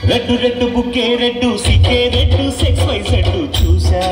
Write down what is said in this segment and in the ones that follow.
red రెడ్డు బుక్కే రెడ్డు సిక్కే రెడ్డు సెక్స్ వై సెడ్డు చూసా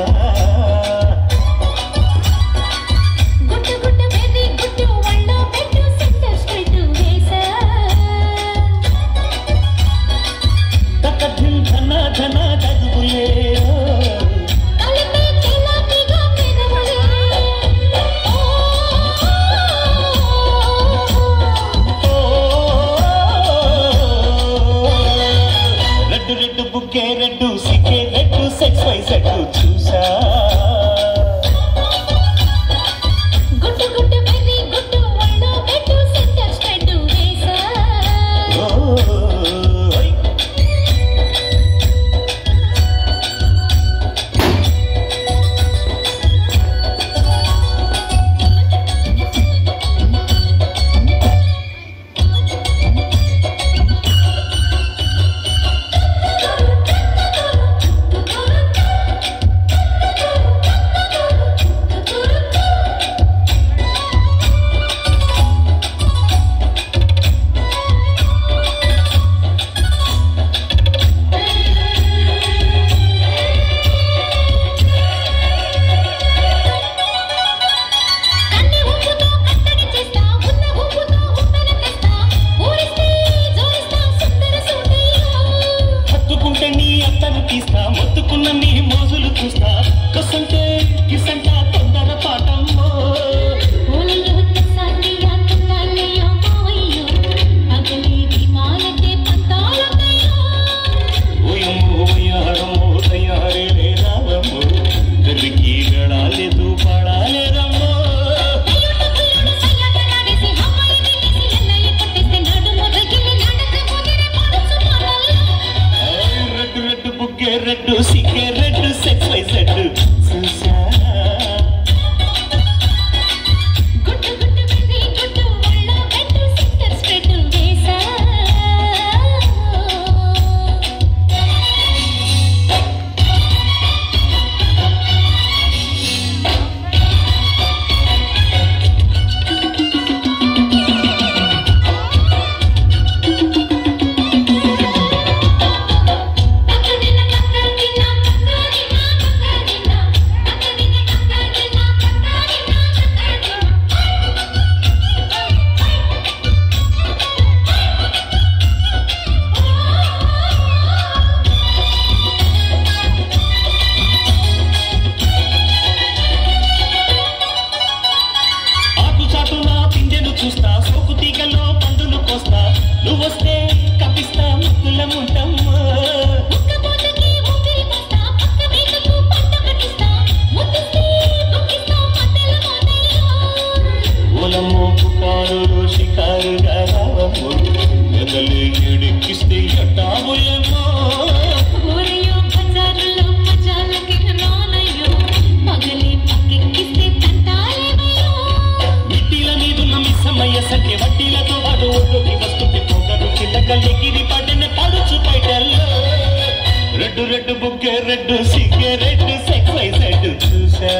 బుక్కే రెడ్డు సిక్కే రెడ్డు సెక్స్ వై సెడ్డు చూసా గుట్టు గుట్టు బేబీ గుట్టు ఒళ్ళో పెట్టు సెంటర్ స్ట్రెడ్ వేసా మొత్తుకున్న నీ మోజులు చూస్తా కసంటే కిసంటా తొందర పాటమ్మో తయారే రావమ్మో గరికి గడాలేదు పడాలేదమ్మో రెడ్డు సిక్కే రెడ్డు సెక్స్ వై సెడ్డు చూసా గుట్టు గుట్టు బేబీ గుట్టు ఒళ్ళో పెట్టు సెంటర్ స్ట్రెడ్ వేసా చూస్తా సోకు తీగలో పందులు కోస్తా నువ్వొస్తే కపిస్తా ముద్దులముంటమ్మా ఓలమ్మో పుకారు షికారుగా రావమ్మో ఎదలే ఎడెక్కిస్తే ఎట్టాబోయమ్మో సంఖ్య వడ్డీలతో వాడు ఒడ్డుకి వస్తుంది పొగరు చిల్లకల్లెగిరి పడిన పడుచు బయటల్లో రెడ్డు రెడ్డు బుక్కే రెడ్డు సిక్కే రెడ్డు సెక్స్ వై సెడ్డు చూసా